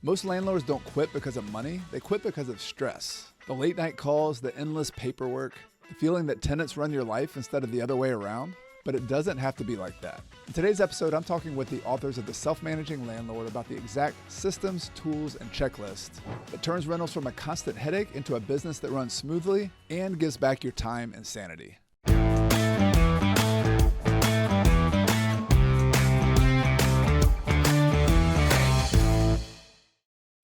Most landlords don't quit because of money, they quit because of stress. The late night calls, the endless paperwork, the feeling that tenants run your life instead of the other way around. But it doesn't have to be like that. In today's episode, I'm talking with the authors of The Self-Managing Landlord about the exact systems, tools, and checklist that turns rentals from a constant headache into a business that runs smoothly and gives back your time and sanity.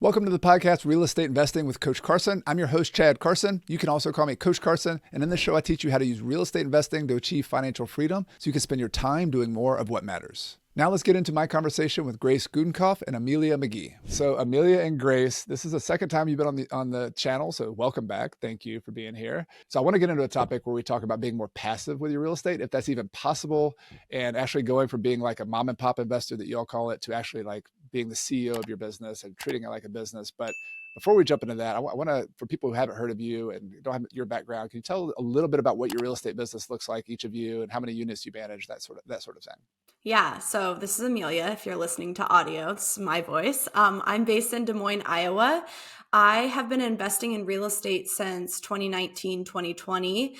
Welcome to the podcast, Real Estate Investing with Coach Carson. I'm your host, Chad Carson. You can also call me Coach Carson. And in this show, I teach you how to use real estate investing to achieve financial freedom so you can spend your time doing more of what matters. Now let's get into my conversation with Grace Gudenkauf and Amelia McGee. So Amelia and Grace, this is the second time you've been on the channel, so welcome back. Thank you for being here. So I want to get into a topic where we talk about being more passive with your real estate, if that's even possible, and actually going from being like a mom and pop investor that you all call it to actually like being the CEO of your business and treating it like a business. But before we jump into that, I want to, for people who haven't heard of you and don't have your background, can you tell a little bit about what your real estate business looks like, each of you, and how many units you manage, that sort of thing? Yeah, so this is Amelia. If you're listening to audio, this is my voice. I'm based in Des Moines, Iowa. I have been investing in real estate since 2019, 2020.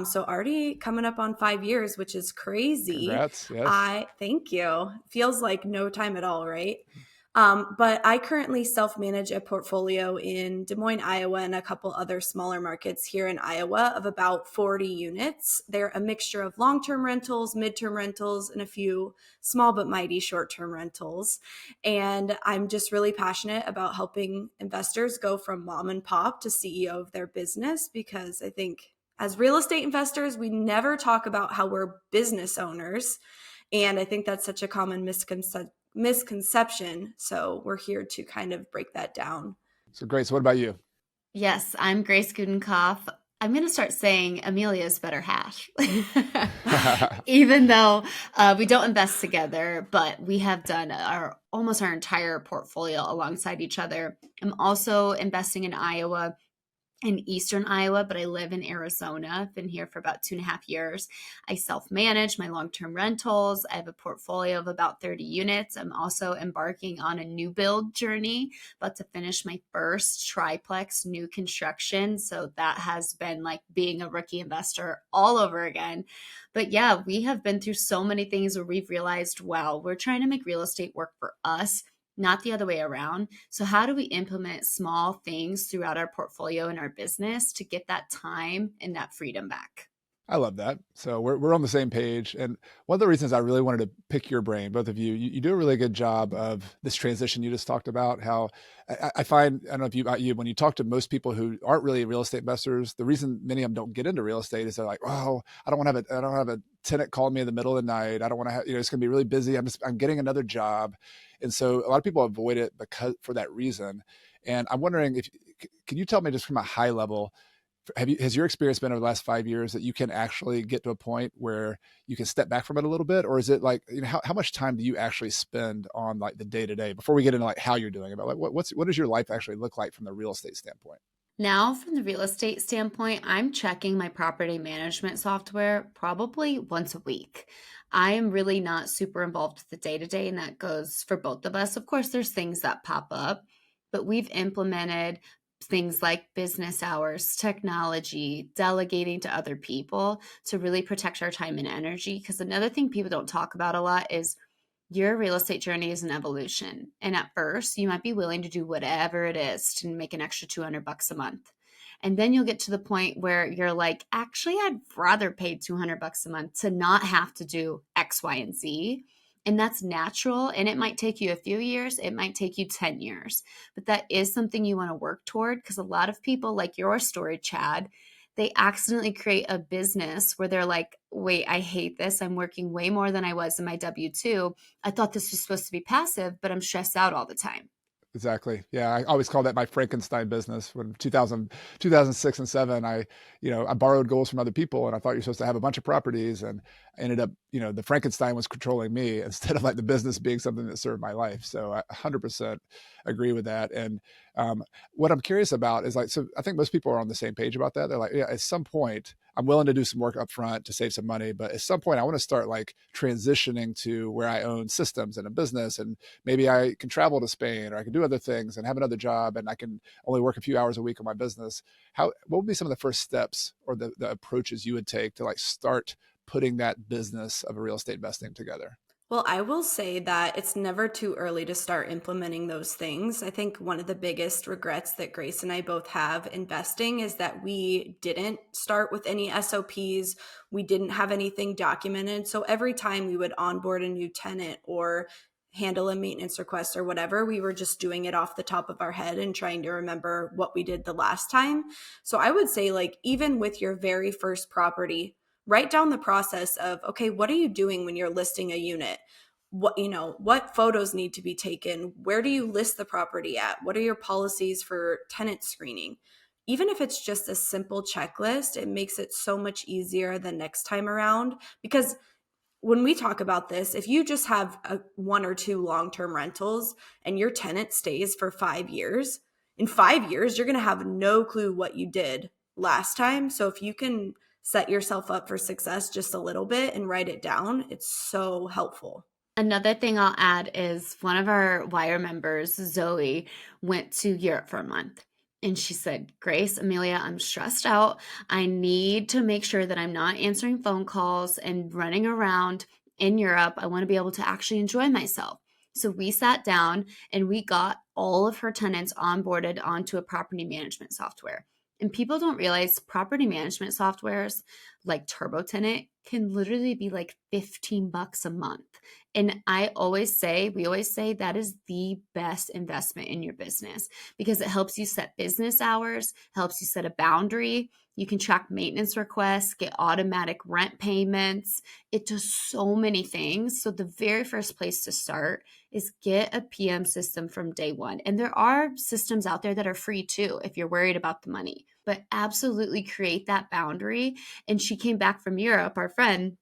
So already coming up on 5 years, which is crazy. Congrats, yes. Thank you. Feels like no time at all, right? But I currently self-manage a portfolio in Des Moines, Iowa, and a couple other smaller markets here in Iowa of about 40 units. They're a mixture of long-term rentals, mid-term rentals, and a few small but mighty short-term rentals. And I'm just really passionate about helping investors go from mom and pop to CEO of their business, because I think as real estate investors, we never talk about how we're business owners. And I think that's such a common misconception. So we're here to kind of break that down. So Grace, what about you? Yes, I'm Grace Gudenkauf. I'm going to start saying Amelia's better half, even though we don't invest together, but we have done almost our entire portfolio alongside each other. I'm also investing in Iowa, in Eastern Iowa, but I live in Arizona. I've been here for about 2.5 years. I self-manage my long-term rentals. I have a portfolio of about 30 units. I'm also embarking on a new build journey, about to finish my first triplex new construction. So that has been like being a rookie investor all over again. But yeah, we have been through so many things where we've realized, wow, we're trying to make real estate work for us, not the other way around. So how do we implement small things throughout our portfolio and our business to get that time and that freedom back? I love that. So we're on the same page. And one of the reasons I really wanted to pick your brain, both of you, you do a really good job of this transition you just talked about. How I find, I don't know if about you, when you talk to most people who aren't really real estate investors, the reason many of them don't get into real estate is they're like, oh, I don't have a tenant call me in the middle of the night. I don't want to have, it's going to be really busy. I'm getting another job. And so a lot of people avoid it for that reason. And I'm wondering can you tell me just from a high level, has your experience been over the last 5 years that you can actually get to a point where you can step back from it a little bit? Or is it like, how much time do you actually spend on like the day-to-day before we get into like how you're doing it? But like, what does your life actually look like from the real estate standpoint? Now, from the real estate standpoint, I'm checking my property management software probably once a week. I am really not super involved with the day-to-day, and that goes for both of us. Of course, there's things that pop up, but we've implemented things like business hours, technology, delegating to other people to really protect our time and energy. Because another thing people don't talk about a lot is your real estate journey is an evolution. And at first, you might be willing to do whatever it is to make an extra $200 a month. And then you'll get to the point where you're like, actually, I'd rather pay $200 a month to not have to do X, Y, and Z. And that's natural. And it might take you a few years. It might take you 10 years. But that is something you want to work toward, because a lot of people, like your story, Chad, they accidentally create a business where they're like, wait, I hate this. I'm working way more than I was in my W-2. I thought this was supposed to be passive, but I'm stressed out all the time. Exactly. Yeah. I always call that my Frankenstein business. When 2006 and 7, I borrowed goals from other people, and I thought you're supposed to have a bunch of properties, and I ended up, the Frankenstein was controlling me instead of like the business being something that served my life. So I 100% agree with that. And what I'm curious about is like, so I think most people are on the same page about that. They're like, yeah, at some point I'm willing to do some work up front to save some money, but at some point I want to start like transitioning to where I own systems and a business, and maybe I can travel to Spain, or I can do other things and have another job, and I can only work a few hours a week on my business. What would be some of the first steps or the approaches you would take to like start putting that business of a real estate investing together? Well, I will say that it's never too early to start implementing those things. I think one of the biggest regrets that Grace and I both have investing is that we didn't start with any SOPs. We didn't have anything documented. So every time we would onboard a new tenant or handle a maintenance request or whatever, we were just doing it off the top of our head and trying to remember what we did the last time. So I would say, like, even with your very first property, write down the process of, okay, what are you doing when you're listing a unit? What photos need to be taken? Where do you list the property at? What are your policies for tenant screening? Even if it's just a simple checklist, it makes it so much easier the next time around. Because when we talk about this, if you just have one or two long-term rentals and your tenant stays for 5 years, in 5 years, you're going to have no clue what you did last time. So if you can set yourself up for success just a little bit and write it down, it's so helpful. Another thing I'll add is one of our WIIRE members, Zoe, went to Europe for a month. And she said, Grace, Amelia, I'm stressed out. I need to make sure that I'm not answering phone calls and running around in Europe. I want to be able to actually enjoy myself. So we sat down and we got all of her tenants onboarded onto a property management software. And people don't realize property management softwares like TurboTenant can literally be like $15 a month. And we always say that is the best investment in your business because it helps you set business hours, helps you set a boundary. You can track maintenance requests, get automatic rent payments. It does so many things. So the very first place to start is get a PM system from day one. And there are systems out there that are free too, if you're worried about the money, but absolutely create that boundary. And she came back from Europe, our friend,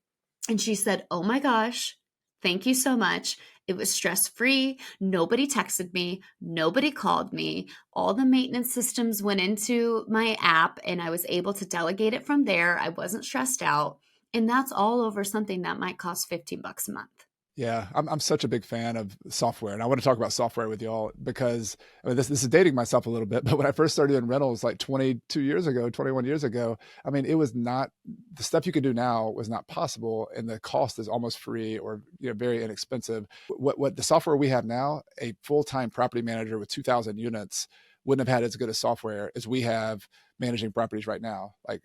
and she said, oh my gosh, thank you so much. It was stress-free. Nobody texted me. Nobody called me. All the maintenance systems went into my app and I was able to delegate it from there. I wasn't stressed out. And that's all over something that might cost $15 a month. Yeah, I'm such a big fan of software, and I want to talk about software with y'all because I mean, this is dating myself a little bit, but when I first started doing rentals like 22 years ago, 21 years ago, I mean, it was not the stuff you can do now was not possible, and the cost is almost free or very inexpensive. What the software we have now, a full-time property manager with 2,000 units wouldn't have had as good a software as we have managing properties right now. Like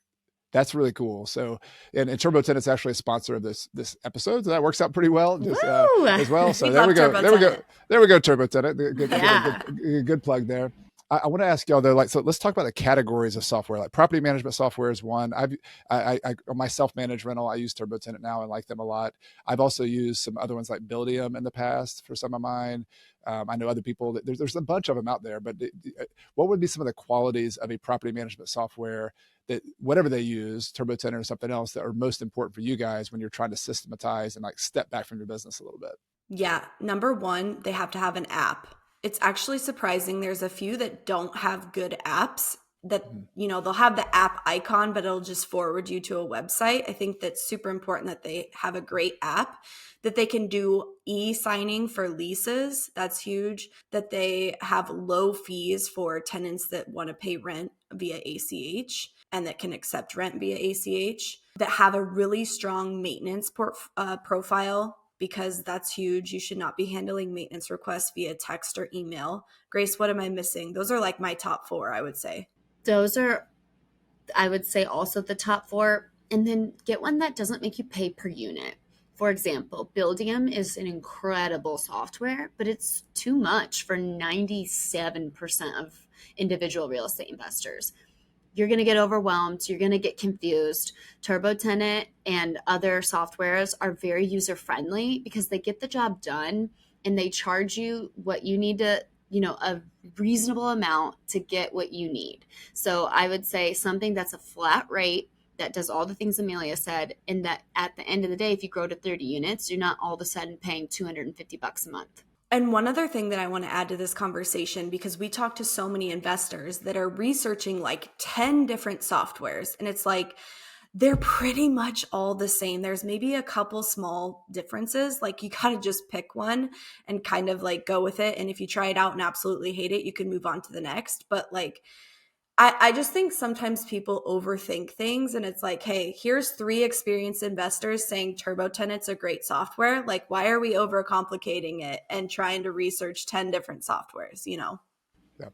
that's really cool. So, and TurboTenant's actually a sponsor of this episode, so that works out pretty well just, as well. So there we go. There we go. TurboTenant. Good plug there. I want to ask y'all though, so let's talk about the categories of software. Like property management software is one. I on my self-managed rental, I use TurboTenant now and like them a lot. I've also used some other ones like Buildium in the past for some of mine. I know other people that there's a bunch of them out there, but what would be some of the qualities of a property management software that whatever they use, TurboTenant or something else, that are most important for you guys when you're trying to systematize and like step back from your business a little bit? Yeah. Number one, they have to have an app. It's actually surprising. There's a few that don't have good apps that, they'll have the app icon, but it'll just forward you to a website. I think that's super important that they have a great app, that they can do e-signing for leases. That's huge. That they have low fees for tenants that want to pay rent via ACH and that can accept rent via ACH, that have a really strong maintenance profile, because that's huge. You should not be handling maintenance requests via text or email. Grace, what am I missing? Those are like my top four, I would say. Those are, I would say, also the top four. And then get one that doesn't make you pay per unit. For example, Buildium is an incredible software, but it's too much for 97% of individual real estate investors. You're going to get overwhelmed. You're going to get confused. TurboTenant and other softwares are very user-friendly because they get the job done and they charge you what you need to, a reasonable amount to get what you need. So I would say something that's a flat rate that does all the things Amelia said, and that at the end of the day, if you grow to 30 units, you're not all of a sudden paying $250 a month. And one other thing that I want to add to this conversation, because we talk to so many investors that are researching like 10 different softwares, and it's like, They're pretty much all the same. There's maybe a couple small differences. Like, you got to just pick one and kind of like go with it. And if you try it out and absolutely hate it, you can move on to the next. But like, I just think sometimes people overthink things, and it's like, hey, here's 3 experienced investors saying Turbo Tenant's a great software. Like, why are we overcomplicating it and trying to research 10 different softwares, you know? Yeah.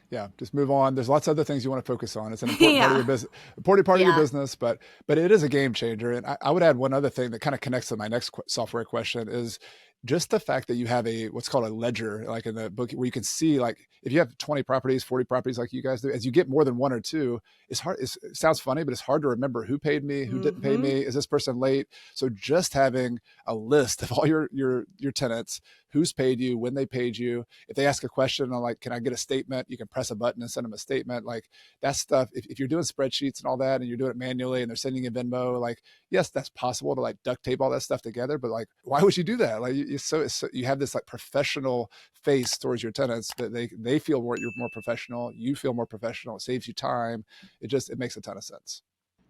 Yeah, just move on. There's lots of other things you want to focus on. It's an important part of Yeah. your business, important part of your Yeah. business, but it is a game changer. And I would add one other thing that kind of connects to my next software question is just the fact that you have what's called a ledger, like in the book, where you can see, like, if you have 20 properties, 40 properties, like you guys do, as you get more than 1 or 2, it's hard. It sounds funny, but it's hard to remember who paid me, who didn't pay me. Is this person late? So just having a list of all your tenants, who's paid you, when they paid you. If they ask a question on, like, can I get a statement? You can press a button and send them a statement. Like, that stuff, if you're doing spreadsheets and all that, and you're doing it manually and they're sending you Venmo, like, yes, that's possible to like duct tape all that stuff together, but like, why would you do that? Like, you have this like professional face towards your tenants that they feel you're more professional. You feel more professional. It saves you time. It makes a ton of sense.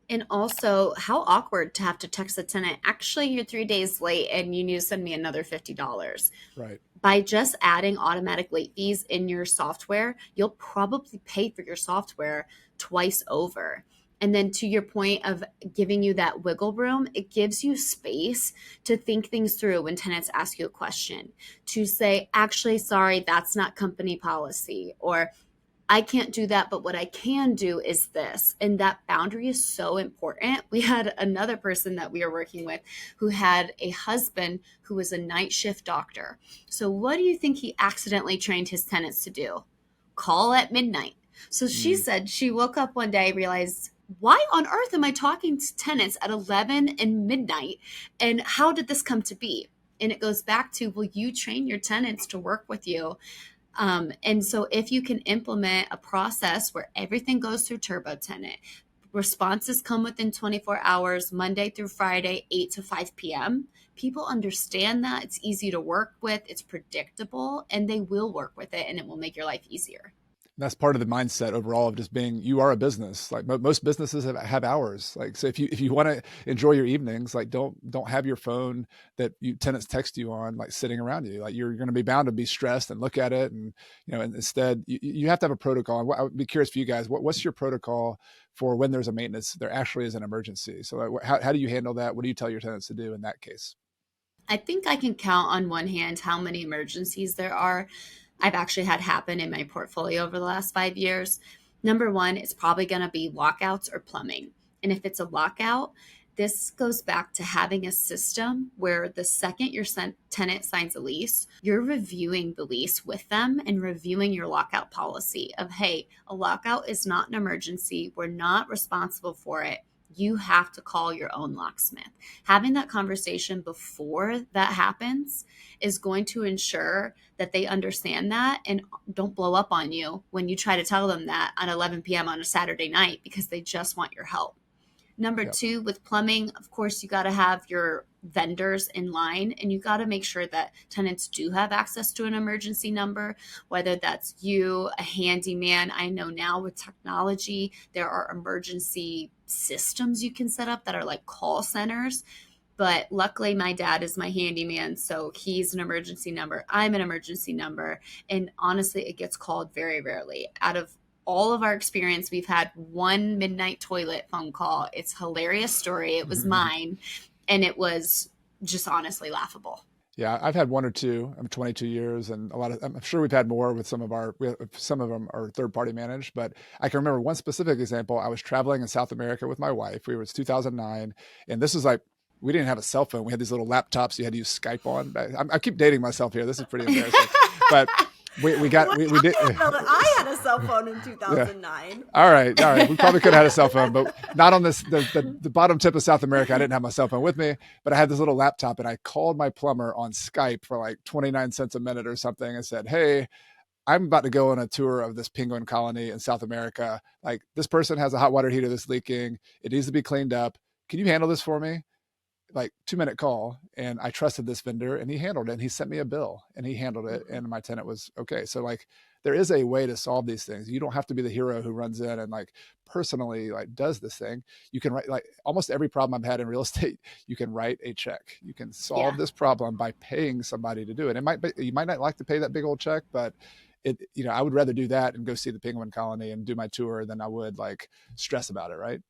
And also, how awkward to have to text the tenant, actually, you're 3 days late and you need to send me another $50. Right. By just adding automatic late fees in your software, you'll probably pay for your software twice over. And then to your point of giving you that wiggle room, it gives you space to think things through when tenants ask you a question, to say, actually, sorry, that's not company policy, or I can't do that, but what I can do is this. And that boundary is so important. We had another person that we were working with who had a husband who was a night shift doctor. So what do you think he accidentally trained his tenants to do? Call at midnight. So she said she woke up one day, realized, why on earth am I talking to tenants at 11 and midnight? And how did this come to be? And it goes back to, will you train your tenants to work with you? And so if you can implement a process where everything goes through Turbo Tenant, responses come within 24 hours, Monday through Friday, 8 to 5 p.m., people understand that. It's easy to work with, it's predictable, and they will work with it, and it will make your life easier. That's part of the mindset overall of just being, you are a business. Like most businesses have hours. Like, so if you want to enjoy your evenings, like don't have your phone that tenants text you on, like, sitting around you. Like, you're going to be bound to be stressed and look at it. And, and instead you have to have a protocol. I would be curious for you guys, what's your protocol for when there's a maintenance, there actually is an emergency? So like, how do you handle that? What do you tell your tenants to do in that case? I think I can count on one hand how many emergencies there are. I've actually had happen in my portfolio over the last 5 years. Number one, it's probably going to be lockouts or plumbing. And if it's a lockout, this goes back to having a system where the second your tenant signs a lease, you're reviewing the lease with them and reviewing your lockout policy of, hey, a lockout is not an emergency. We're not responsible for it. You have to call your own locksmith. Having that conversation before that happens is going to ensure that they understand that and don't blow up on you when you try to tell them that at 11 p.m. on a Saturday night because they just want your help. Number two, with plumbing, of course, you got to have your vendors in line, and you got to make sure that tenants do have access to an emergency number, whether that's you, a handyman. I know now with technology, there are emergency systems you can set up that are like call centers. But luckily, my dad is my handyman, so he's an emergency number. I'm an emergency number. And honestly, it gets called very rarely. Out of all of our experience, we've had one midnight toilet phone call. It's a hilarious story. It was mine, and it was just honestly laughable. Yeah, I've had 1 or 2. I'm 22 years, and I'm sure we've had more with some of them are third party managed. But I can remember one specific example. I was traveling in South America with my wife. It was 2009, and this was like, we didn't have a cell phone. We had these little laptops you had to use Skype on. I keep dating myself here. This is pretty embarrassing, but we did. I had a cell phone in 2009. Yeah. All right. We probably could have had a cell phone, but not on the bottom tip of South America. I didn't have my cell phone with me, but I had this little laptop, and I called my plumber on Skype for like 29 cents a minute or something and said, hey, I'm about to go on a tour of this penguin colony in South America. Like, this person has a hot water heater that's leaking. It needs to be cleaned up. Can you handle this for me? like 2-minute call, and I trusted this vendor, and he handled it, and he sent me a bill, and he handled it, Mhm. and my tenant was okay. So like there is a way to solve these things. You don't have to be the hero who runs in and like personally like does this thing. You can write, like almost every problem I've had in real estate, you can write a check. You can solve Yeah. this problem by paying somebody to do it. It might be, you might not like to pay that big old check, but it, you know, I would rather do that and go see the penguin colony and do my tour than I would like stress about it, right?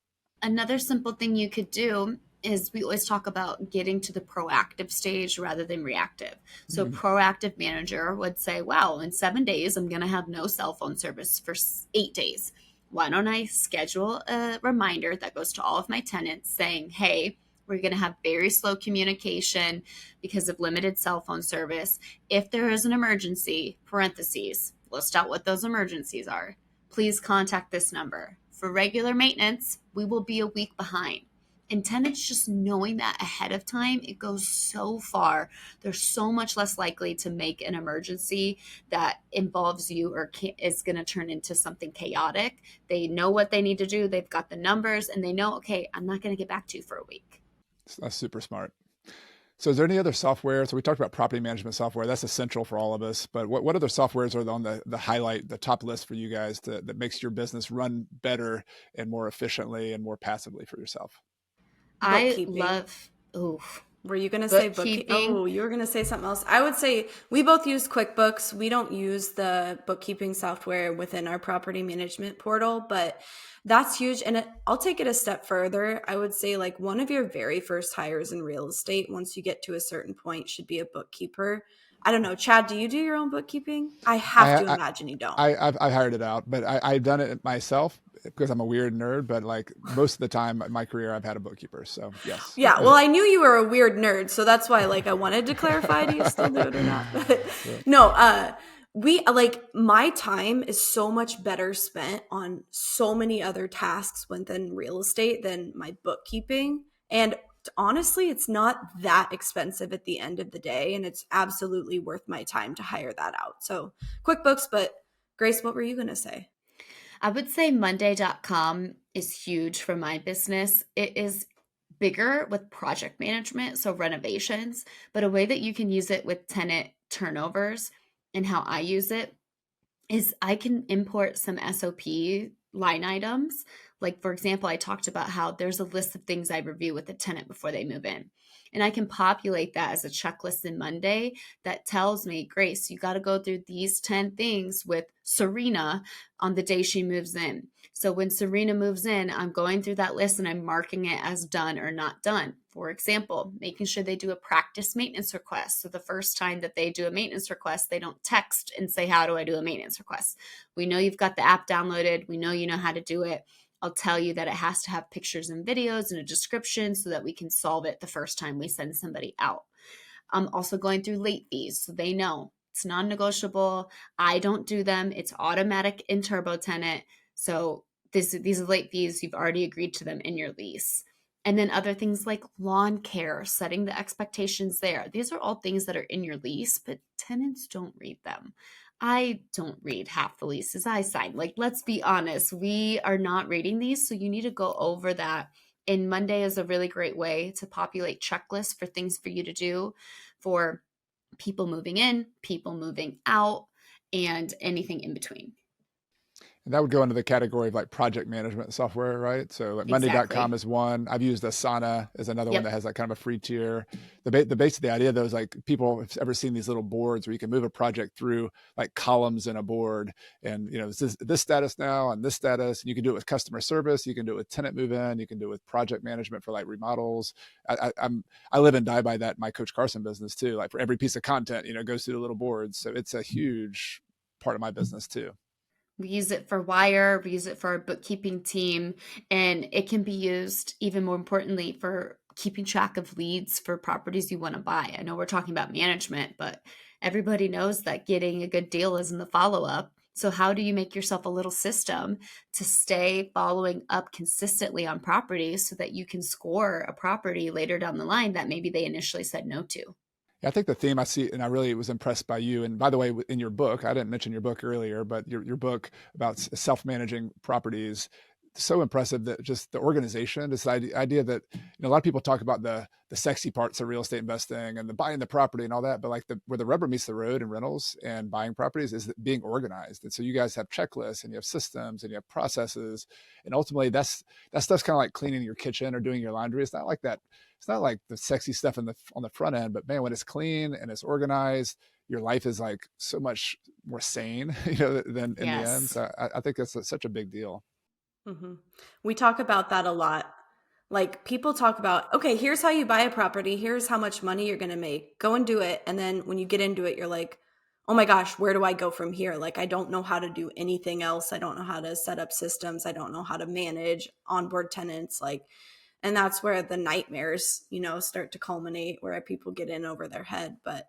Another simple thing you could do is we always talk about getting to the proactive stage rather than reactive. So, Mhm. proactive manager would say, wow, in 7 days, I'm going to have no cell phone service for 8 days. Why don't I schedule a reminder that goes to all of my tenants saying, hey, we're going to have very slow communication because of limited cell phone service. If there is an emergency, parentheses, list out what those emergencies are. Please contact this number. For regular maintenance, we will be a week behind. And tenants just knowing that ahead of time, it goes so far. They're so much less likely to make an emergency that involves you or is going to turn into something chaotic. They know what they need to do. They've got the numbers and they know, okay, I'm not going to get back to you for a week. That's super smart. So is there any other software? So we talked about property management software. That's essential for all of us. But what other softwares are on the highlight, the top list for you guys that makes your business run better and more efficiently and more passively for yourself? I Bookkeeping. love, oof, Were you going to say bookkeeping? bookkeeping. Oh, you were going to say something else. I would say we both use QuickBooks. We don't use the bookkeeping software within our property management portal, but that's huge. And I'll take it a step further. I would say like one of your very first hires in real estate, once you get to a certain point, should be a bookkeeper. I don't know. Chad, do you do your own bookkeeping? I have to I, imagine you don't. I've hired it out, but I've done it myself because I'm a weird nerd. But like most of the time in my career, I've had a bookkeeper. So yes. Yeah, well, I knew you were a weird nerd, so that's why like I wanted to clarify, do you still do it or not? But Yeah. no, we like my time is so much better spent on so many other tasks within real estate than my bookkeeping. And honestly, it's not that expensive at the end of the day, and it's absolutely worth my time to hire that out. So QuickBooks, but Grace, what were you going to say? I would say Monday.com is huge for my business. It is bigger with project management, so renovations, but a way that you can use it with tenant turnovers and how I use it is I can import some SOP line items. Like, for example, I talked about how there's a list of things I review with the tenant before they move in. And I can populate that as a checklist in Monday that tells me, Grace, you got to go through these 10 things with Serena on the day she moves in. So when Serena moves in, I'm going through that list and I'm marking it as done or not done. For example, making sure they do a practice maintenance request. So the first time that they do a maintenance request, they don't text and say, how do I do a maintenance request? We know you've got the app downloaded. We know you know how to do it. I'll tell you that it has to have pictures and videos and a description so that we can solve it the first time we send somebody out. I'm also going through late fees so they know it's non-negotiable. I don't do them. It's automatic in Turbo Tenant. So these are late fees. You've already agreed to them in your lease. And then other things like lawn care, setting the expectations there. These are all things that are in your lease, but tenants don't read them. I don't read half the leases I sign. Like, let's be honest, we are not reading these. So you need to go over that. And Monday is a really great way to populate checklists for things for you to do for people moving in, people moving out, and anything in between. And that would go into the category of like project management software, right? So like Monday.com Exactly. is one. I've used Asana as another one that Yep. has like kind of a free tier. The base of the idea though is like people have ever seen these little boards where you can move a project through like columns in a board, and you know this status now and this status, and you can do it with customer service, you can do it with tenant move in, you can do it with project management for like remodels. I live and die by that in my Coach Carson business too. Like for every piece of content, you know, goes through the little boards, so it's a huge part of my business too. We use it for WIIRE, we use it for our bookkeeping team, and it can be used even more importantly for keeping track of leads for properties you want to buy. I know we're talking about management, but everybody knows that getting a good deal is in the follow up. So, how do you make yourself a little system to stay following up consistently on properties so that you can score a property later down the line that maybe they initially said no to? I think the theme I see, and I really was impressed by you. And by the way, in your book, I didn't mention your book earlier, but your book about self-managing properties, so impressive that just the organization, this idea that, a lot of people talk about the sexy parts of real estate investing and the buying the property and all that, but like where the rubber meets the road in rentals and buying properties is being organized. And so you guys have checklists and you have systems and you have processes, and ultimately that stuff's kind of like cleaning your kitchen or doing your laundry. It's not like that. It's not like the sexy stuff on the front end, but man, when it's clean and it's organized, your life is like so much more sane, than in the end. Yes. So I think that's such a big deal. Hmm. We talk about that a lot. Like people talk about, okay, here's how you buy a property. Here's how much money you're going to make. Go and do it. And then when you get into it, you're like, oh my gosh, where do I go from here? Like, I don't know how to do anything else. I don't know how to set up systems. I don't know how to manage onboard tenants. Like, and that's where the nightmares, start to culminate, where people get in over their head. But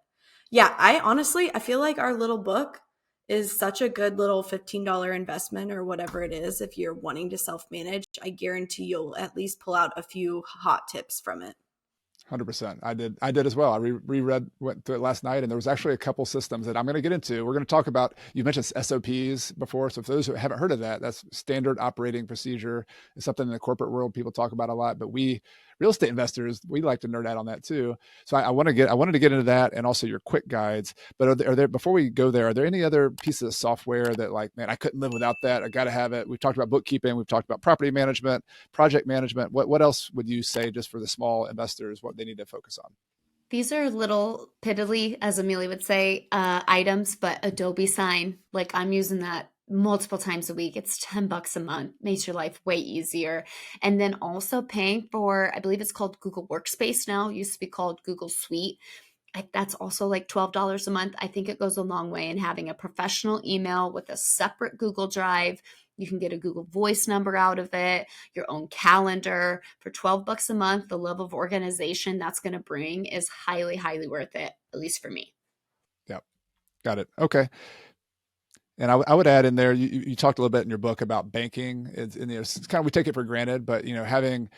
yeah, I feel like our little book is such a good little $15 investment or whatever it is. If you're wanting to self-manage, I guarantee you'll at least pull out a few hot tips from it. 100%. I did as well. I reread, went through it last night, and there was actually a couple systems that I'm going to get into. We're going to talk about, you mentioned SOPs before. So for those who haven't heard of that, that's standard operating procedure. It's something in the corporate world people talk about a lot, but we real estate investors, we like to nerd out on that too. So I wanted to get into that, and also your quick guides. But are there, before we go there, are there any other pieces of software that, like, man, I couldn't live without that. I got to have it. We've talked about bookkeeping. We've talked about property management, project management. What else would you say, just for the small investors, what they need to focus on? These are little piddly, as Amelia would say, items, but Adobe Sign, like I'm using that multiple times a week. It's $10 a month, makes your life way easier. And then also paying for, I believe it's called Google Workspace now. It used to be called Google Suite. That's also like $12 a month. I think it goes a long way in having a professional email with a separate Google Drive. You can get a Google Voice number out of it, your own calendar for $12 a month. The level of organization that's going to bring is highly, highly worth it, at least for me. Yep. Got it. Okay. And I would add in there, you talked a little bit in your book about banking. It's kind of, we take it for granted, but having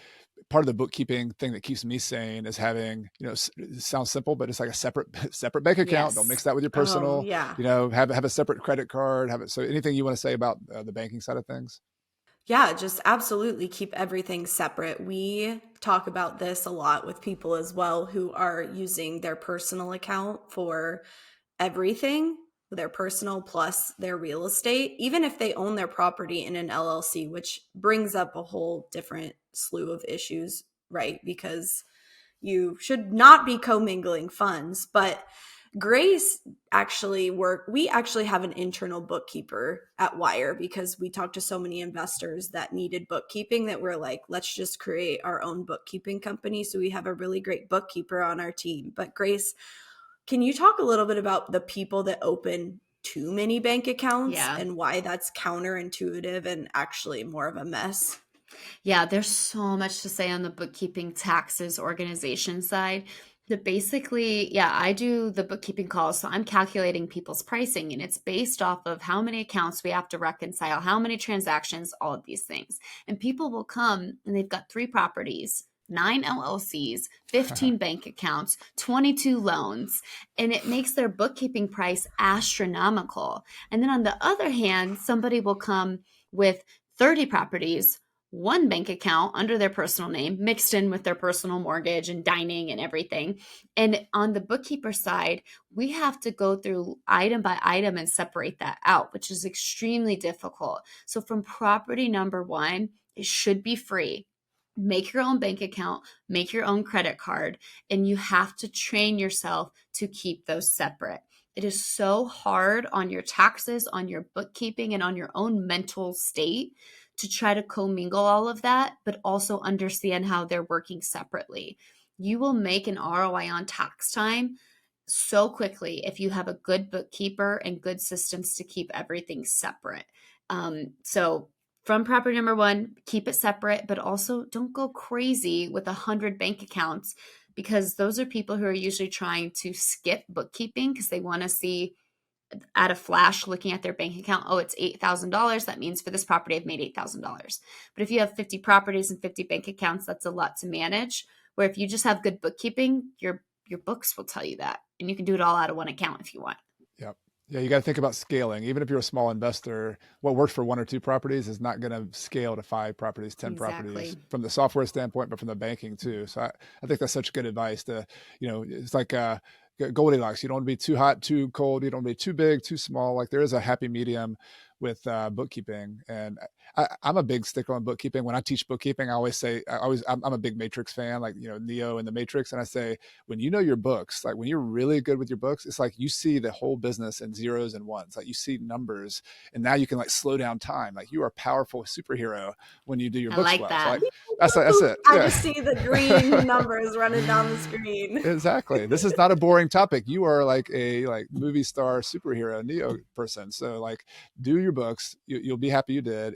part of the bookkeeping thing that keeps me sane is having, it sounds simple, but it's like a separate bank account. Yes. Don't mix that with your Oh, personal. yeah. Have a separate credit card. So anything you want to say about the banking side of things? Yeah, just absolutely keep everything separate. We talk about this a lot with people as well who are using their personal account for everything, their personal plus their real estate, even if they own their property in an LLC, which brings up a whole different slew of issues, right? Because you should not be commingling funds. But Grace we actually have an internal bookkeeper at WIIRE because we talked to so many investors that needed bookkeeping that we're like, let's just create our own bookkeeping company. So we have a really great bookkeeper on our team. But Grace, can you talk a little bit about the people that open too many bank accounts Yeah. and why that's counterintuitive and actually more of a mess? Yeah, there's so much to say on the bookkeeping, taxes, organization side. But basically, yeah, I do the bookkeeping calls. So I'm calculating people's pricing, and it's based off of how many accounts we have to reconcile, how many transactions, all of these things. And people will come and they've got 3 properties, 9 LLCs, 15 bank accounts, 22 loans, and it makes their bookkeeping price astronomical. And then on the other hand, somebody will come with 30 properties, 1 bank account under their personal name, mixed in with their personal mortgage and dining and everything. And on the bookkeeper side, we have to go through item by item and separate that out, which is extremely difficult. So from property number 1, it should be free. Make your own bank account, make your own credit card, and you have to train yourself to keep those separate. It is so hard on your taxes, on your bookkeeping, and on your own mental state to try to commingle all of that, but also understand how they're working separately. You will make an ROI on tax time so quickly if you have a good bookkeeper and good systems to keep everything separate. So from property number 1, keep it separate, but also don't go crazy with 100 bank accounts, because those are people who are usually trying to skip bookkeeping because they want to see at a flash looking at their bank account, oh, it's $8,000. That means for this property, I've made $8,000. But if you have 50 properties and 50 bank accounts, that's a lot to manage. Where if you just have good bookkeeping, your books will tell you that. And you can do it all out of one account if you want. Yep. Yeah, you got to think about scaling. Even if you're a small investor, what works for one or two properties is not going to scale to 5 properties, 10 properties Exactly. from the software standpoint, but from the banking too. So I think that's such good advice to, it's like Goldilocks. You don't want to be too hot, too cold. You don't want to be too big, too small. Like there is a happy medium with bookkeeping. And I'm a big stickler on bookkeeping. When I teach bookkeeping, I always say, I'm a big Matrix fan, like, Neo and the Matrix. And I say, when you know your books, like when you're really good with your books, it's like you see the whole business in zeros and ones. Like you see numbers, and now you can like slow down time. Like you are a powerful superhero when you do your I books like well. So that. like that's it. I Yeah. just see the green numbers running down the screen. Exactly. This is not a boring topic. You are like a movie star superhero Neo person. So like do your books. You'll be happy you did.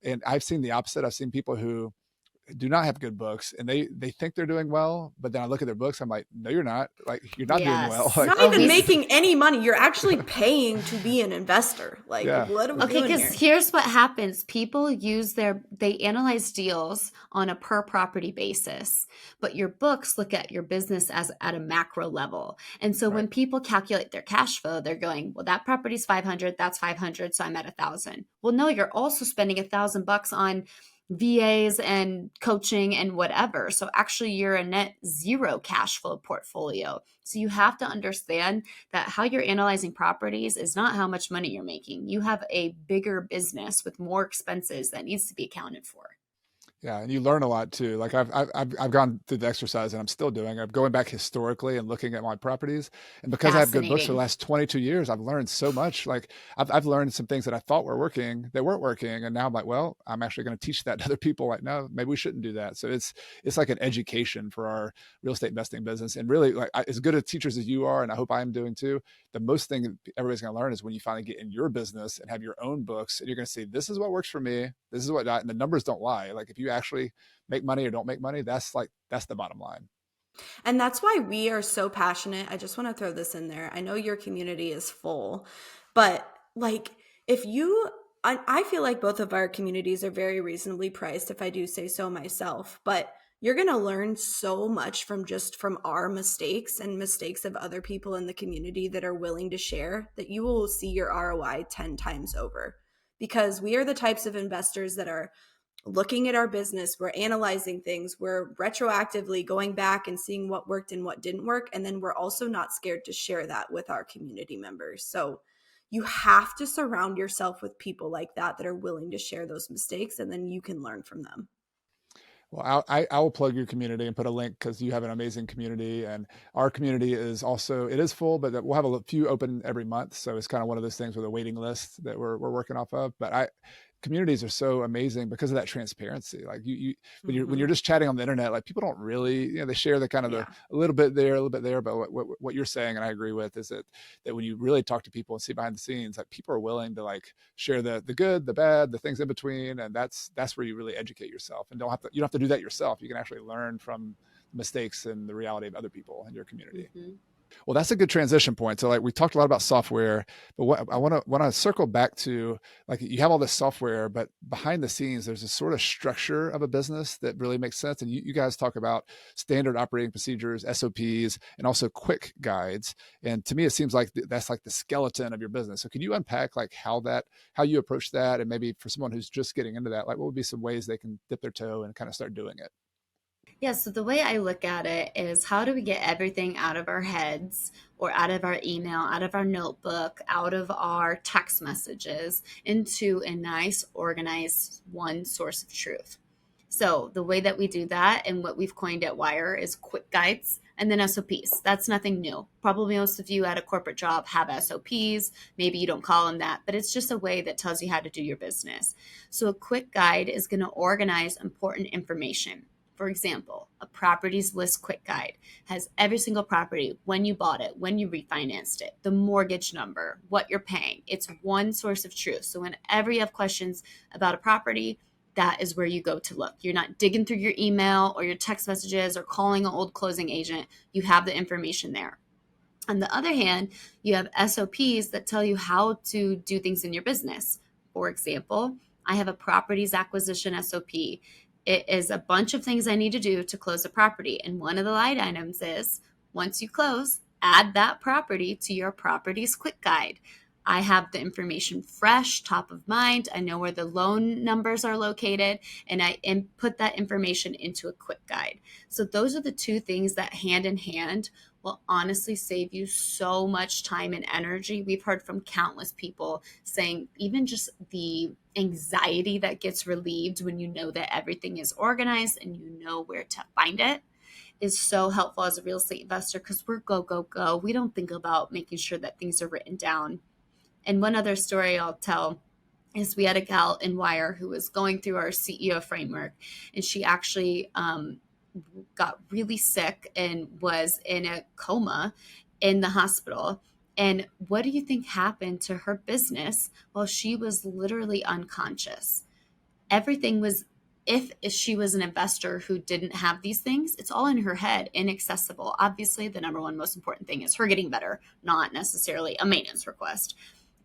And I've seen the opposite. I've seen people who do not have good books and they think they're doing well, but then I look at their books, I'm like, no, you're not. Like you're not doing well. Yes. You're Like not Oh, even we making any money. You're actually paying to be an investor. Like, yeah. what are we Okay, doing because here? here's what happens. People they analyze deals on a per property basis, but your books look at your business as at a macro level. And so Right. when people calculate their cash flow, they're going, well, that property's 500, that's 500, so I'm at 1,000. Well, no, you're also spending $1,000 on VAs and coaching and whatever. So actually you're a net zero cash flow portfolio. So you have to understand that how you're analyzing properties is not how much money you're making. You have a bigger business with more expenses that needs to be accounted for. Yeah, and you learn a lot too. Like I've gone through the exercise, and I'm still doing. I'm going back historically and looking at my properties, and because I have good books for the Fascinating. last 22 years, I've learned so much. Like I've learned some things that I thought were working that weren't working, and now I'm like, well, I'm actually going to teach that to other people. Like, no, maybe we shouldn't do that. So it's like an education for our real estate investing business, and really, like as good of teachers as you are, and I hope I'm doing too. The most thing everybody's going to learn is when you finally get in your business and have your own books, and you're going to see this is what works for me. This is what, and the numbers don't lie. Like if you actually make money or don't make money, that's the bottom line. And that's why we are so passionate. I just want to throw this in there. I know your community is full, but like if you, I feel like both of our communities are very reasonably priced, if I do say so myself, but you're going to learn so much from our mistakes and mistakes of other people in the community that are willing to share that you will see your ROI 10 times over, because we are the types of investors that are looking at our business, we're analyzing things, we're retroactively going back and seeing what worked and what didn't work. And then we're also not scared to share that with our community members. So you have to surround yourself with people like that are willing to share those mistakes, and then you can learn from them. Well, I will plug your community and put a link because you have an amazing community, and our community is also, it is full, but we'll have a few open every month. So it's kind of one of those things with a waiting list that we're working off of. But communities are so amazing because of that transparency. Like you when you're just chatting on the internet, like people don't really, they share the kind of Yeah. a little bit there, a little bit there. But what you're saying, and I agree with, is that when you really talk to people and see behind the scenes, like people are willing to like share the good, the bad, the things in between, and that's where you really educate yourself, and you don't have to do that yourself. You can actually learn from mistakes and the reality of other people in your community. Mhm. Well, that's a good transition point. So like we talked a lot about software, but what I want to circle back to, like you have all this software, but behind the scenes, there's a sort of structure of a business that really makes sense. And you guys talk about standard operating procedures, SOPs, and also quick guides. And to me, it seems like that's like the skeleton of your business. So can you unpack like how you approach that? And maybe for someone who's just getting into that, like what would be some ways they can dip their toe and kind of start doing it? Yeah, so the way I look at it is how do we get everything out of our heads or out of our email, out of our notebook, out of our text messages into a nice, organized one source of truth? So the way that we do that and what we've coined at WIIRE is quick guides and then SOPs. That's nothing new. Probably most of you at a corporate job have SOPs. Maybe you don't call them that, but it's just a way that tells you how to do your business. So a quick guide is going to organize important information. For example, a properties list quick guide has every single property, when you bought it, when you refinanced it, the mortgage number, what you're paying. It's one source of truth. So whenever you have questions about a property, that is where you go to look. You're not digging through your email or your text messages or calling an old closing agent. You have the information there. On the other hand, you have SOPs that tell you how to do things in your business. For example, I have a properties acquisition SOP. It is a bunch of things I need to do to close a property. And one of the line items is once you close, add that property to your property's quick guide. I have the information fresh, top of mind. I know where the loan numbers are located, and I input that information into a quick guide. So those are the two things that hand in hand will honestly save you so much time and energy. We've heard from countless people saying even just the anxiety that gets relieved when you know that everything is organized and you know where to find it is so helpful as a real estate investor, because we're go, go, go. We don't think about making sure that things are written down. And one other story I'll tell is we had a gal in WIIRE who was going through our CEO framework, and she actually got really sick and was in a coma in the hospital. And what do you think happened to her business? Well, she was literally unconscious. Everything was, if she was an investor who didn't have these things, it's all in her head, inaccessible. Obviously, the number one most important thing is her getting better, not necessarily a maintenance request.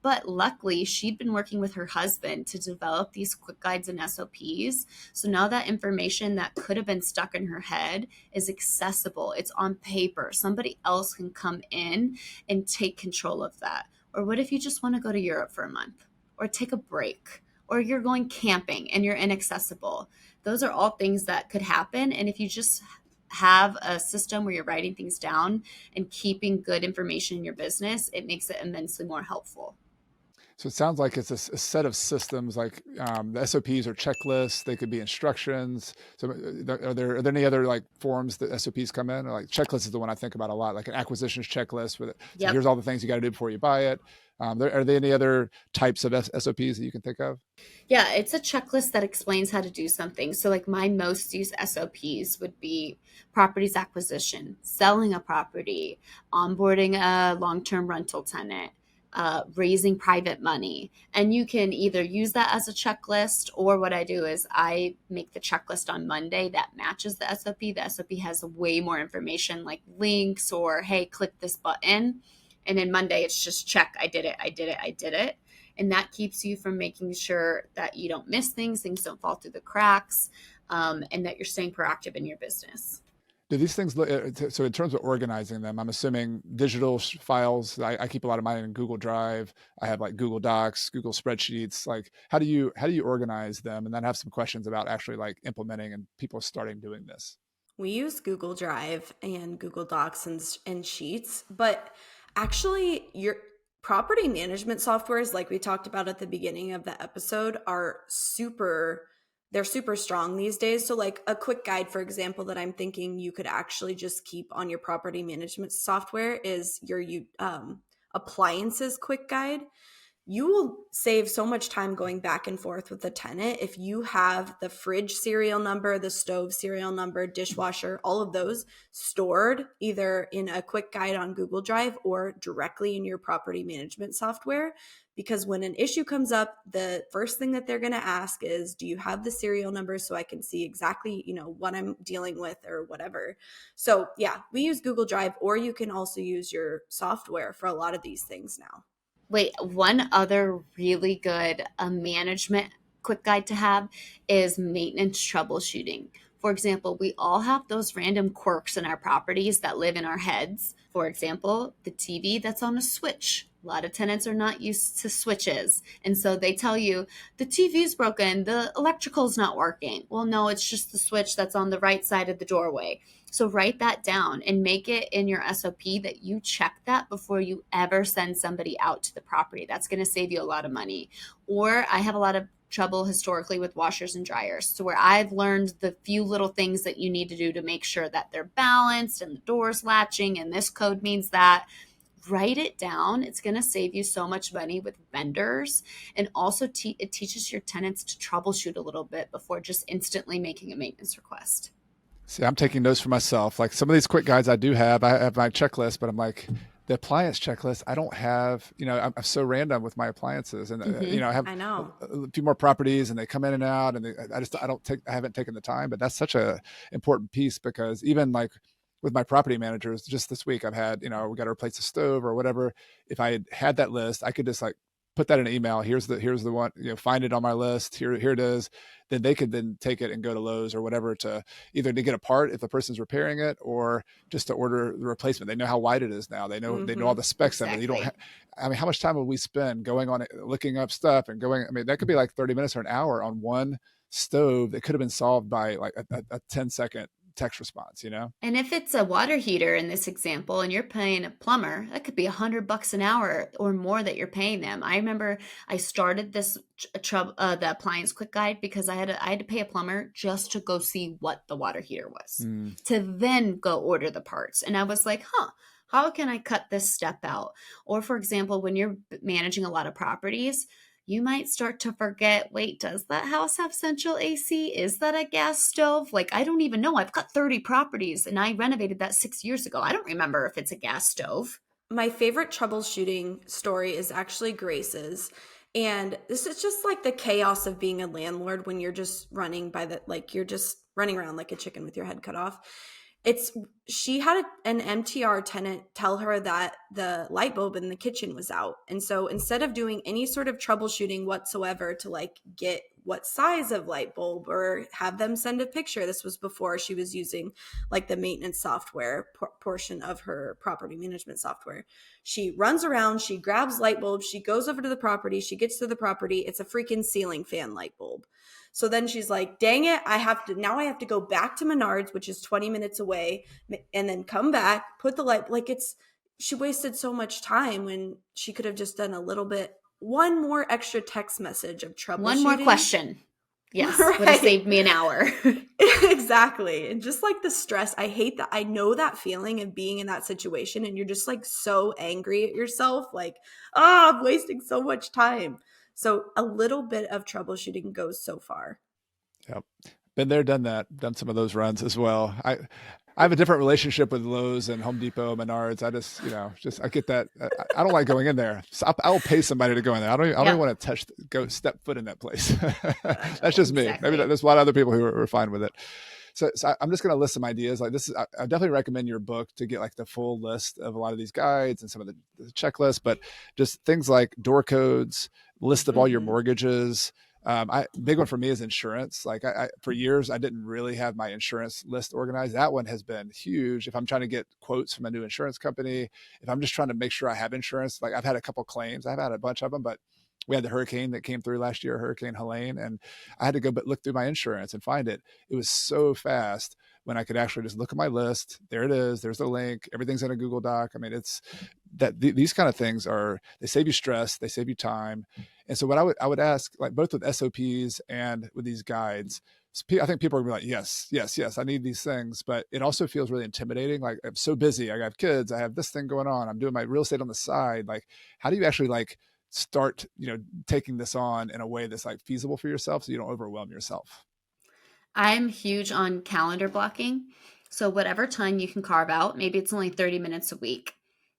But luckily, she'd been working with her husband to develop these quick guides and SOPs. So now that information that could have been stuck in her head is accessible. It's on paper. Somebody else can come in and take control of that. Or what if you just want to go to Europe for a month or take a break? Or you're going camping and you're inaccessible. Those are all things that could happen. And if you just have a system where you're writing things down and keeping good information in your business, it makes it immensely more helpful. So it sounds like it's a set of systems, like the SOPs or checklists. They could be instructions. So are there any other like forms that SOPs come in? Or like checklist is the one I think about a lot, like an acquisitions checklist with it. So Yep. here's all the things you got to do before you buy it. Are there any other types of SOPs that you can think of? Yeah, it's a checklist that explains how to do something. So, like my most used SOPs would be properties acquisition, selling a property, onboarding a long term rental tenant, raising private money. And you can either use that as a checklist, or what I do is I make the checklist on Monday that matches the SOP. The SOP has way more information like links or, hey, click this button. And then Monday, it's just check, I did it, I did it, I did it. And that keeps you from making sure that you don't miss things don't fall through the cracks, and that you're staying proactive in your business. Do these things look, so in terms of organizing them, I'm assuming digital files. I keep a lot of mine in Google Drive. I have like Google Docs, Google spreadsheets. Like how do you organize them? And then have some questions about actually like implementing and people starting doing this. We use Google Drive and Google Docs and Sheets, but actually, your property management softwares, like we talked about at the beginning of the episode, they're super strong these days. So, like a quick guide, for example, that I'm thinking you could actually just keep on your property management software is your appliances quick guide. You will save so much time going back and forth with the tenant if you have the fridge serial number, the stove serial number, dishwasher, all of those stored either in a quick guide on Google Drive or directly in your property management software. Because when an issue comes up, the first thing that they're going to ask is, do you have the serial number so I can see exactly, what I'm dealing with or whatever. So yeah, we use Google Drive, or you can also use your software for a lot of these things now. Wait, one other really good management quick guide to have is maintenance troubleshooting. For example, we all have those random quirks in our properties that live in our heads. For example, the TV that's on a switch. A lot of tenants are not used to switches. And so they tell you the TV's broken, the electrical's not working. Well, no, it's just the switch that's on the right side of the doorway. So write that down and make it in your SOP that you check that before you ever send somebody out to the property. That's going to save you a lot of money. Or I have a lot of trouble historically with washers and dryers. So where I've learned the few little things that you need to do to make sure that they're balanced and the door's latching and this code means that, write it down. It's going to save you so much money with vendors. And also it teaches your tenants to troubleshoot a little bit before just instantly making a maintenance request. See, I'm taking notes for myself. Like some of these quick guides I have my checklist, but I'm like, the appliance checklist, I don't have, I'm so random with my appliances, and I have I know. a few more properties and they come in and out, and I haven't taken the time, but that's such a important piece, because even like with my property managers, just this week I've had, we got to replace the stove or whatever. If I had that list, I could just like put that in an email. Here's the one, find it on my list. Here it is. Then they could then take it and go to Lowe's or whatever to either to get a part if the person's repairing it, or just to order the replacement. They know how wide it is now. They know all the specs of it. You don't I mean, how much time would we spend going on it, looking up stuff and going, I mean, that could be like 30 minutes or an hour on one stove that could have been solved by like a 10-second text response, And if it's a water heater in this example and you're paying a plumber, that could be $100 an hour or more that you're paying them. I remember I started this the appliance quick guide because I had to pay a plumber just to go see what the water heater was, to then go order the parts. And I was like, how can I cut this step out? Or for example, when you're managing a lot of properties, you might start to forget, wait, does that house have central AC? Is that a gas stove? Like, I don't even know. I've got 30 properties and I renovated that 6 years ago. I don't remember if it's a gas stove. My favorite troubleshooting story is actually Grace's. And this is just like the chaos of being a landlord when you're just running you're just running around like a chicken with your head cut off. She had an MTR tenant tell her that the light bulb in the kitchen was out. And so instead of doing any sort of troubleshooting whatsoever to like get what size of light bulb or have them send a picture, this was before she was using like the maintenance software portion of her property management software. She runs around, she grabs light bulbs, she goes over to the property, she gets to the property, it's a freaking ceiling fan light bulb. So then she's like, dang it, I have to go back to Menards, which is 20 minutes away, and then come back, put the light, she wasted so much time when she could have just done one more extra text message of troubleshooting. One more question. Yes, right. Would have saved me an hour. Exactly. And just like the stress, I hate that. I know that feeling of being in that situation and you're just like so angry at yourself, like, I'm wasting so much time. So a little bit of troubleshooting goes so far. Yep. Been there, done that, done some of those runs as well. I have a different relationship with Lowe's and Home Depot, Menards. I just I get that. I don't like going in there. So I'll pay somebody to go in there. I don't even want to go step foot in that place. That's just me. Exactly. Maybe there's a lot of other people who are fine with it. So I'm just going to list some ideas like this. I definitely recommend your book to get like the full list of a lot of these guides and some of the checklists, but just things like door codes, list of all your mortgages. Big one for me is insurance. Like for years, I didn't really have my insurance list organized. That one has been huge. If I'm trying to get quotes from a new insurance company, if I'm just trying to make sure I have insurance, like I've had a couple claims, I've had a bunch of them, but we had the hurricane that came through last year, Hurricane Helene, and I had to go look through my insurance and find it. It was so fast when I could actually just look at my list. There it is. There's the link. Everything's in a Google Doc. I mean, it's that these kind of things they save you stress, they save you time. And so what I would ask, like both with SOPs and with these guides, I think people are gonna be like, yes, I need these things, but it also feels really intimidating. Like I'm so busy. I have kids. I have this thing going on. I'm doing my real estate on the side. Like, how do you actually start, taking this on in a way that's like feasible for yourself so you don't overwhelm yourself? I'm huge on calendar blocking. So whatever time you can carve out, maybe it's only 30 minutes a week,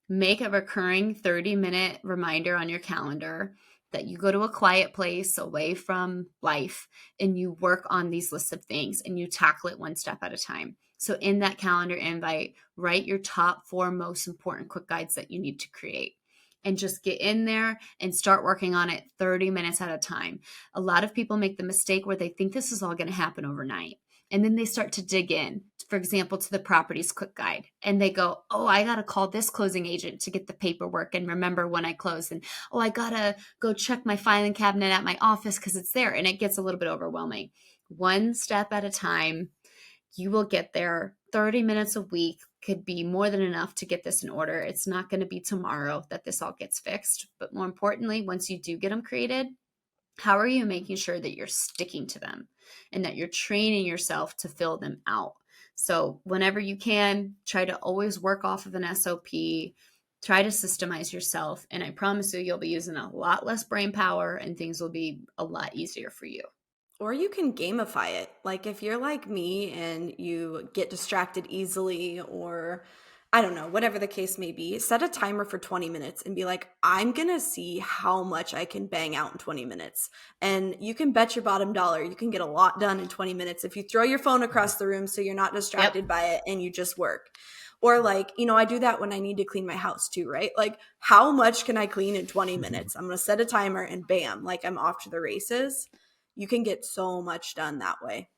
make a recurring 30-minute reminder on your calendar that you go to a quiet place away from life and you work on these lists of things and you tackle it one step at a time. So in that calendar invite, write your top 4 most important quick guides that you need to create. And just get in there and start working on it 30 minutes at a time. A lot of people make the mistake where they think this is all going to happen overnight. And then they start to dig in, for example, to the properties quick guide. And they go, oh, I got to call this closing agent to get the paperwork and remember when I closed. And, oh, I got to go check my filing cabinet at my office because it's there. And it gets a little bit overwhelming. One step at a time, you will get there. 30 minutes a week could be more than enough to get this in order. It's not going to be tomorrow that this all gets fixed. But more importantly, once you do get them created, how are you making sure that you're sticking to them and that you're training yourself to fill them out? So whenever you can, try to always work off of an SOP, try to systemize yourself. And I promise you'll be using a lot less brain power and things will be a lot easier for you. Or you can gamify it. Like if you're like me and you get distracted easily, or I don't know, whatever the case may be, set a timer for 20 minutes and be like, I'm going to see how much I can bang out in 20 minutes. And you can bet your bottom dollar you can get a lot done in 20 minutes if you throw your phone across the room so you're not distracted by it and you just work. Or like, I do that when I need to clean my house too, right? Like, how much can I clean in 20 minutes? I'm going to set a timer and bam, like I'm off to the races. You can get so much done that way.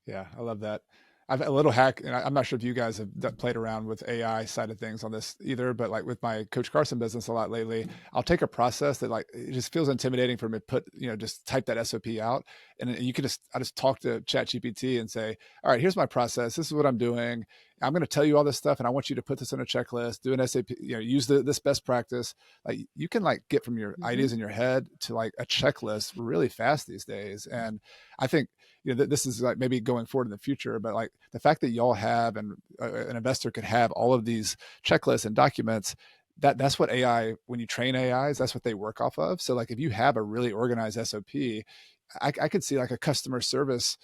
Yeah, I love that. I've a little hack, and I'm not sure if you guys have played around with AI side of things on this either, but like with my Coach Carson business a lot lately, I'll take a process that like it just feels intimidating for me to put, just type that SOP out, and I just talk to ChatGPT and say, all right, here's my process. This is what I'm doing. I'm going to tell you all this stuff, and I want you to put this in a checklist, do an SAP, use this best practice. Like you can like get from your ideas in your head to like a checklist really fast these days, and I think this is like maybe going forward in the future, but like the fact that y'all have and an investor could have all of these checklists and documents, that's what AI, when you train AIs, that's what they work off of. So like if you have a really organized SOP, I could see like a customer service,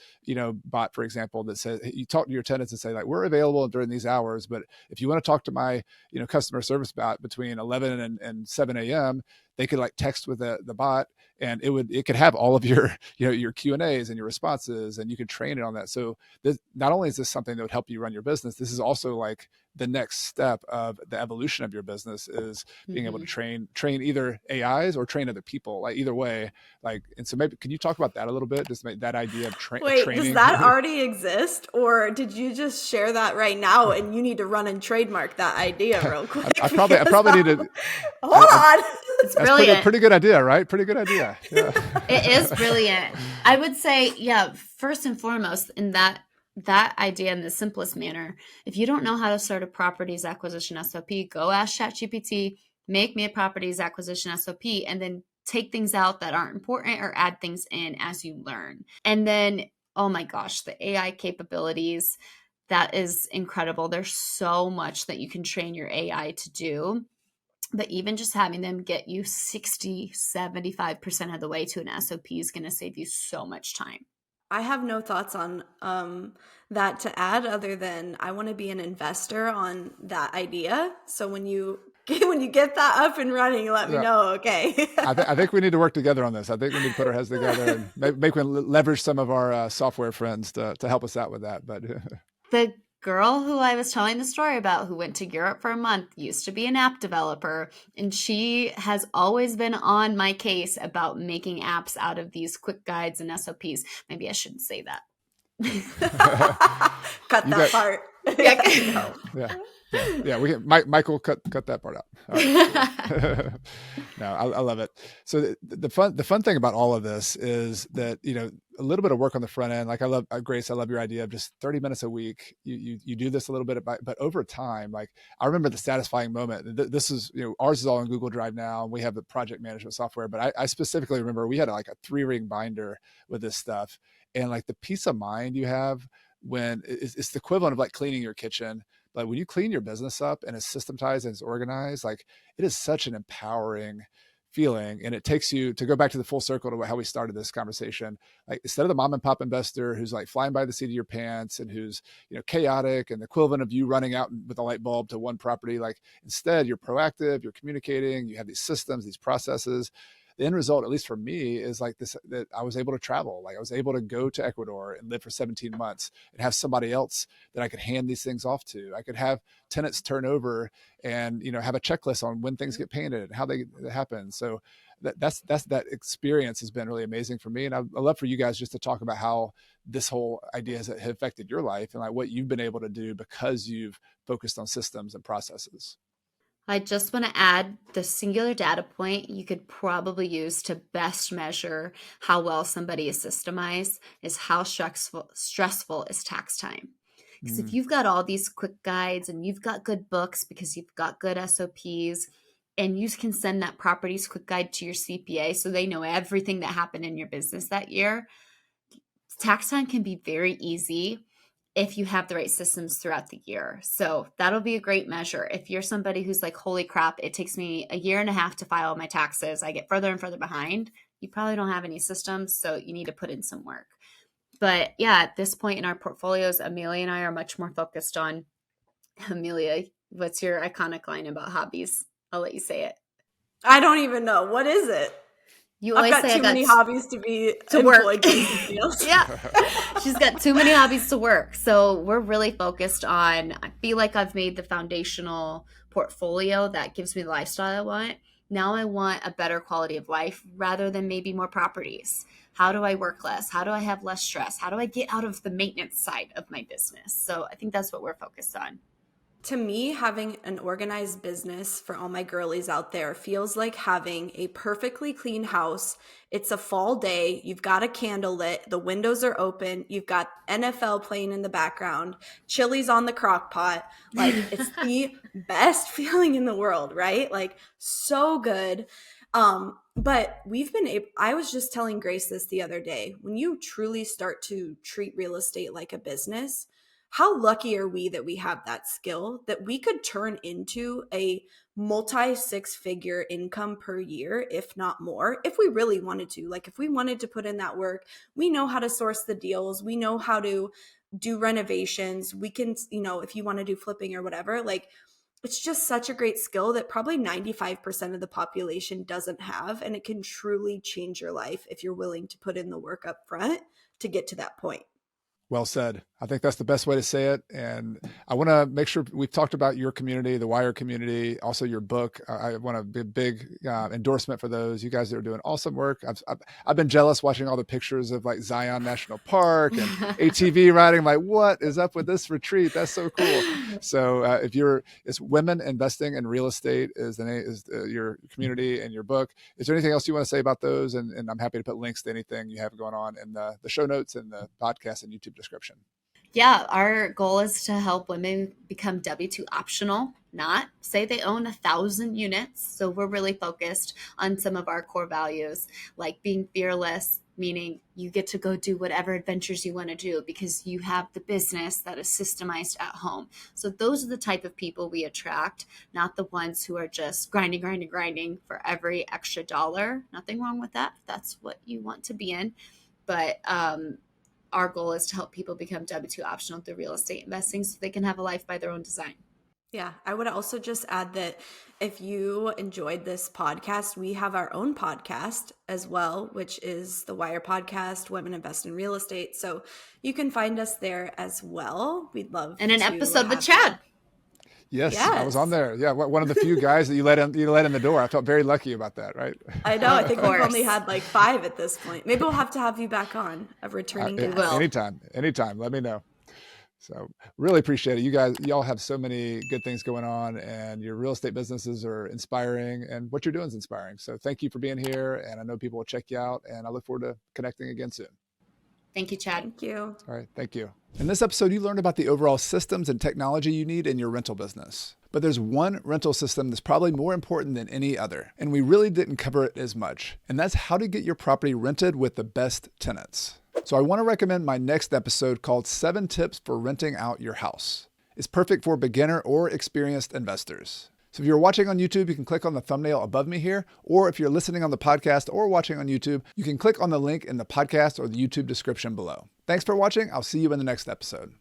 bot, for example, that says you talk to your tenants and say like, we're available during these hours, but if you want to talk to my, customer service bot between 11 and 7 a.m., they could like text with the bot, and it could have all of your, your Q&As and your responses, and you can train it on that. So this, not only is this something that would help you run your business, this is also like the next step of the evolution of your business is being able to train either AIs or train other people, like either way. Like, and so maybe, can you talk about that a little bit? Just make that idea of Wait, training. does that already exist? Or did you just share that right now and you need to run and trademark that idea real quick? I probably need to hold on. It's brilliant. Pretty good idea, right? Pretty good idea. Yeah. It is brilliant. I would say, yeah, first and foremost, in that idea in the simplest manner, if you don't know how to start a properties acquisition SOP, go ask ChatGPT, make me a properties acquisition SOP, and then take things out that aren't important or add things in as you learn. And then, oh my gosh, the AI capabilities, that is incredible. There's so much that you can train your AI to do. But even just having them get you 60, 75% of the way to an SOP is going to save you so much time. I have no thoughts on that to add other than I want to be an investor on that idea. So when you get that up and running, let me know. Okay. I think we need to work together on this. I think we need to put our heads together and maybe we can leverage some of our software friends to help us out with that. But the girl who I was telling the story about, who went to Europe for a month, used to be an app developer, and she has always been on my case about making apps out of these quick guides and SOPs. Maybe I shouldn't say that. Cut that part. Yeah. We can, Michael, cut that part out. Right. No, I love it. So the fun thing about all of this is that a little bit of work on the front end. Like I love Grace. I love your idea of just 30 minutes a week. You do this a little bit, but over time, like I remember the satisfying moment. This is ours is all in Google Drive now, and we have the project management software. But I specifically remember we had like a 3-ring binder with this stuff, and like the peace of mind you have when it's the equivalent of like cleaning your kitchen. But when you clean your business up and it's systematized and it's organized, like it is such an empowering feeling. And it takes you to go back to the full circle to how we started this conversation. Like instead of the mom and pop investor who's like flying by the seat of your pants and who's, chaotic and the equivalent of you running out with a light bulb to one property, like instead you're proactive, you're communicating, you have these systems, these processes. The end result, at least for me, is like this, that I was able to travel. Like I was able to go to Ecuador and live for 17 months and have somebody else that I could hand these things off to. I could have tenants turn over and, have a checklist on when things get painted and how they happen. So that's that experience has been really amazing for me. And I'd love for you guys just to talk about how this whole idea has affected your life and like what you've been able to do because you've focused on systems and processes. I just want to add the singular data point you could probably use to best measure how well somebody is systemized is how stressful is tax time. Because if you've got all these quick guides and you've got good books because you've got good SOPs, and you can send that properties quick guide to your CPA so they know everything that happened in your business that year, tax time can be very easy if you have the right systems throughout the year. So that'll be a great measure. If you're somebody who's like, holy crap, it takes me a year and a half to file my taxes, I get further and further behind, you probably don't have any systems, so you need to put in some work. But yeah, at this point in our portfolios, Amelia and I are much more focused on, Amelia, what's your iconic line about hobbies? I'll let you say it. I don't even know. What is it? You I've always got say too many hobbies to be to work. employed by somebody else. Yeah. She's got too many hobbies to work. So we're really focused on, I feel like I've made the foundational portfolio that gives me the lifestyle I want. Now I want a better quality of life rather than maybe more properties. How do I work less? How do I have less stress? How do I get out of the maintenance side of my business? So I think that's what we're focused on. To me, having an organized business for all my girlies out there feels like having a perfectly clean house. It's a fall day. You've got a candle lit. The windows are open. You've got NFL playing in the background. Chili's on the crock pot. Like, it's the best feeling in the world, right? Like, so good. But I was just telling Grace this the other day. When you truly start to treat real estate like a business, how lucky are we that we have that skill that we could turn into a multi six-figure income per year, if not more, if we really wanted to. Like, if we wanted to put in that work, we know how to source the deals. We know how to do renovations. We can, if you want to do flipping or whatever, like, it's just such a great skill that probably 95% of the population doesn't have. And it can truly change your life if you're willing to put in the work up front to get to that point. Well said. I think that's the best way to say it. And I want to make sure we've talked about your community, the WIIRE community, also your book. I want a big endorsement for those. You guys are doing awesome work. I've been jealous watching all the pictures of like Zion National Park and ATV riding. I'm like, what is up with this retreat? That's so cool. So it's Women Investing in Real Estate is your community and your book. Is there anything else you want to say about those? And I'm happy to put links to anything you have going on in the show notes and the podcast and YouTube description. Yeah, our goal is to help women become W-2 optional, not say they own 1,000 units. So we're really focused on some of our core values, like being fearless, meaning you get to go do whatever adventures you want to do because you have the business that is systemized at home. So those are the type of people we attract, not the ones who are just grinding for every extra dollar. Nothing wrong with that if that's what you want to be in. But our goal is to help people become W-2 optional through real estate investing so they can have a life by their own design. Yeah, I would also just add that if you enjoyed this podcast, we have our own podcast as well, which is the WIIRE podcast, Women Invest in Real Estate. So you can find us there as well. We'd love and an episode with Chad. Yes, I was on there. Yeah, one of the few guys that you let in the door. I felt very lucky about that, right? I know. I think we've only had like 5 at this point. Maybe we'll have to have you back on, a returning guest. Anytime. Let me know. So really appreciate it. Y'all have so many good things going on, and your real estate businesses are inspiring, and what you're doing is inspiring. So thank you for being here, and I know people will check you out, and I look forward to connecting again soon. Thank you, Chad. Thank you. All right. Thank you. In this episode, you learned about the overall systems and technology you need in your rental business. But there's one rental system that's probably more important than any other, and we really didn't cover it as much. And that's how to get your property rented with the best tenants. So I want to recommend my next episode called 7 Tips for Renting Out Your House. It's perfect for beginner or experienced investors. So if you're watching on YouTube, you can click on the thumbnail above me here, or if you're listening on the podcast or watching on YouTube, you can click on the link in the podcast or the YouTube description below. Thanks for watching. I'll see you in the next episode.